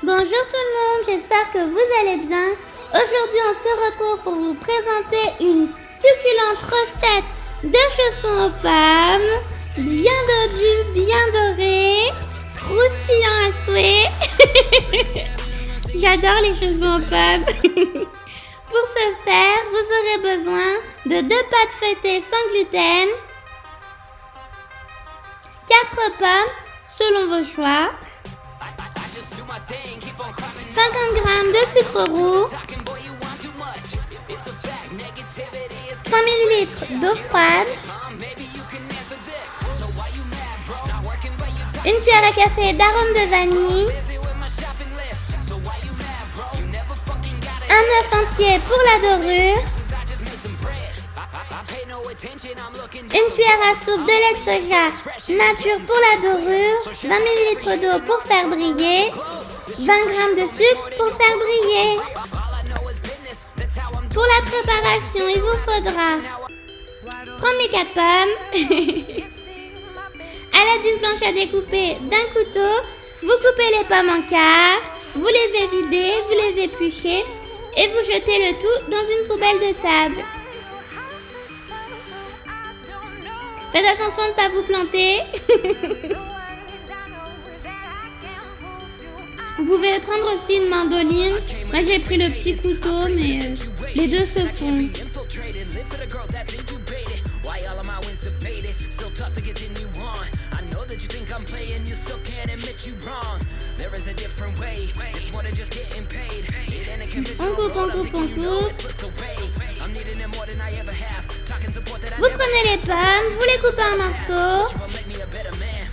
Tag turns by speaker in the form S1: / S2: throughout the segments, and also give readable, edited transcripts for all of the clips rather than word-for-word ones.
S1: Bonjour tout le monde, j'espère que vous allez bien. Aujourd'hui, on se retrouve pour vous présenter une succulente recette de chaussons aux pommes, bien dodus, bien dorés, croustillant à souhait. J'adore les chaussons aux pommes. Pour ce faire, vous aurez besoin de 2 pâtes feuilletées sans gluten, 4 pommes selon vos choix, 50 g de sucre roux, 100 ml d'eau froide, une cuillère à café d'arôme de vanille, un œuf entier pour la dorure, une cuillère à soupe de lait de soja nature pour la dorure, 20 ml d'eau pour faire briller, 20 g de sucre pour faire briller. Pour la préparation, il vous faudra prendre les 4 pommes. À l'aide d'une planche à découper d'un couteau, vous coupez les pommes en quart, vous les évidez, vous les épluchez et vous jetez le tout dans une poubelle de table. Faites attention de ne pas vous planter. Vous pouvez prendre aussi une mandoline. Moi j'ai pris le petit couteau, mais les deux se font. On coupe. Vous prenez les pommes, vous les coupez en morceaux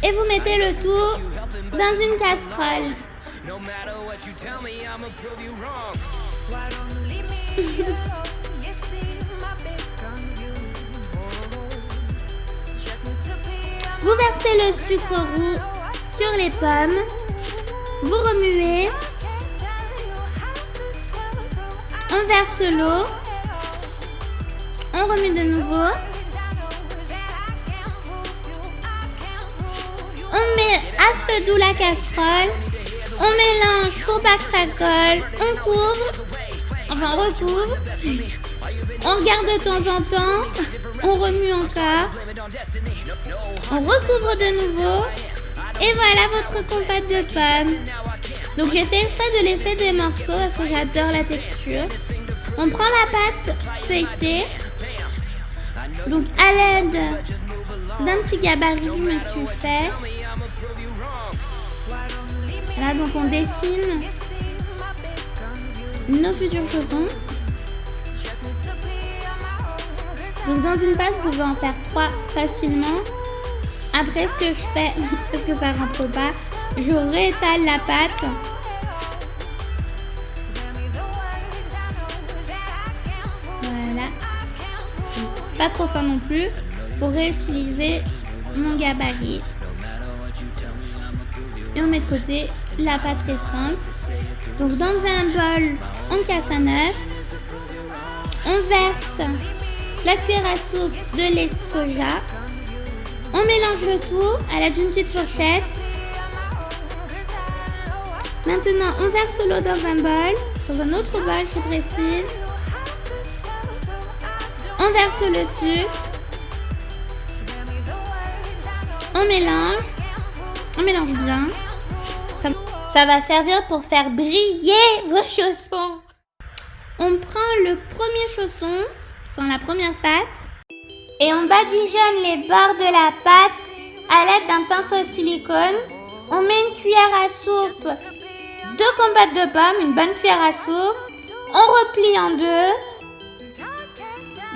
S1: et vous mettez le tout dans une casserole. Vous versez le sucre roux sur les pommes, vous remuez, on verse l'eau, on remue de nouveau, on met à feu doux la casserole, on mélange pour pas que ça colle, on recouvre, on regarde de temps en temps, on remue encore, on recouvre de nouveau, et voilà votre compote de pommes. Donc j'ai fait exprès de laisser des morceaux parce que j'adore la texture. On prend la pâte feuilletée, donc à l'aide d'un petit gabarit, je me suis fait. Là donc on dessine nos futurs chaussons. Donc dans une pâte, vous pouvez en faire 3 facilement. Après ce que je fais, parce que ça rentre pas, je réétale la pâte. Voilà. Pas trop fin non plus, pour réutiliser mon gabarit. Et on met de côté la pâte restante. Donc dans un bol, on casse un œuf. On verse la cuillère à soupe de lait de soja. On mélange le tout à l'aide d'une petite fourchette. Maintenant, on verse l'eau dans un bol, dans un autre bol, je précise. On verse le sucre. On mélange bien. Ça va servir pour faire briller vos chaussons. On prend le premier chausson, sans la première pâte, et on badigeonne les bords de la pâte à l'aide d'un pinceau silicone. On met une cuillère à soupe, 2 compotes de pommes, une bonne cuillère à soupe. On replie en 2.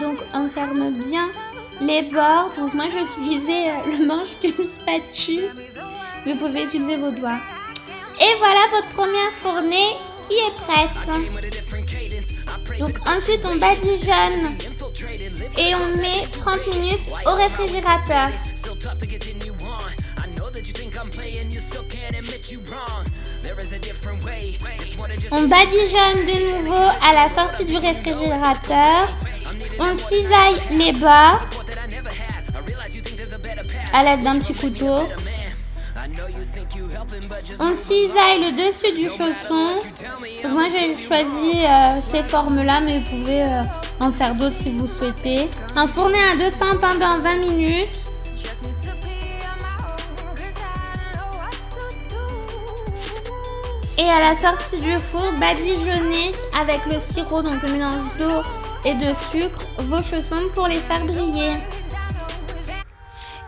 S1: Donc on ferme bien les bords. Donc moi j'ai utilisé le manche d'une spatule. Vous pouvez utiliser vos doigts. Et voilà votre première fournée qui est prête. Donc ensuite on badigeonne et on met 30 minutes au réfrigérateur. On badigeonne de nouveau à la sortie du réfrigérateur. On cisaille les bords à l'aide d'un petit couteau. On cisaille le dessus du chausson. Donc moi j'ai choisi ces formes-là, mais vous pouvez en faire d'autres si vous souhaitez. Enfourner à 200 pendant 20 minutes. Et à la sortie du four, badigeonnez avec le sirop, donc le mélange d'eau et de sucre, vos chaussons pour les faire briller.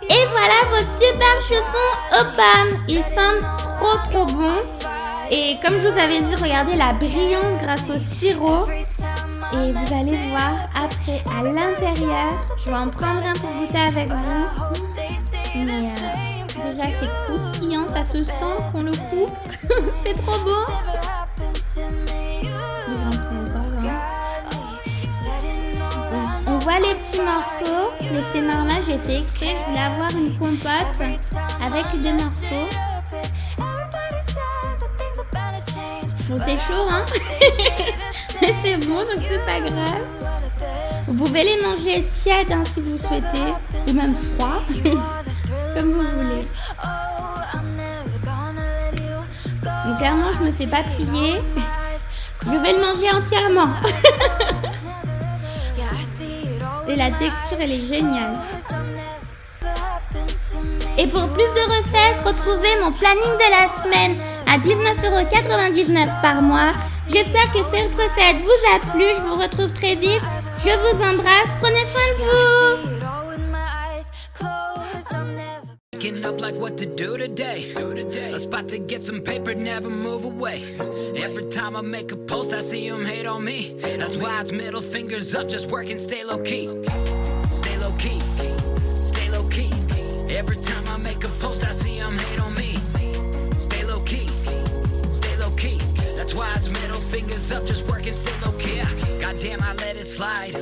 S1: Et voilà vos super chaussons aux pommes. Ils sentent trop bons. Et comme je vous avais dit, regardez la brillance grâce au sirop. Et vous allez voir après à l'intérieur. Je vais en prendre un pour goûter avec vous. Mais déjà c'est croustillant, ça se sent qu'on le coupe. C'est trop beau. On voit les petits morceaux, mais c'est normal, j'ai fait exprès, je voulais avoir une compote avec des morceaux. Bon, c'est chaud, hein. Mais c'est bon, donc c'est pas grave. Vous pouvez les manger tièdes hein, si vous souhaitez, ou même froid, comme vous voulez. Donc clairement, je me fais pas plier. Je vais le manger entièrement. Et la texture, elle est géniale. Et pour plus de recettes, retrouvez mon planning de la semaine à 19,99 € par mois. J'espère que cette recette vous a plu. Je vous retrouve très vite. Je vous embrasse. Prenez soin de vous.
S2: Waking up like what to do today. A spot to get some paper, never move away. Every time I make a post, I see them hate on me. That's why it's middle fingers up, just working, stay low key. Stay low key, stay low key. Every time I make a post, I see them hate on me. Stay low key, stay low key. That's why it's middle fingers up, just working, stay low key. Goddamn, I let it slide.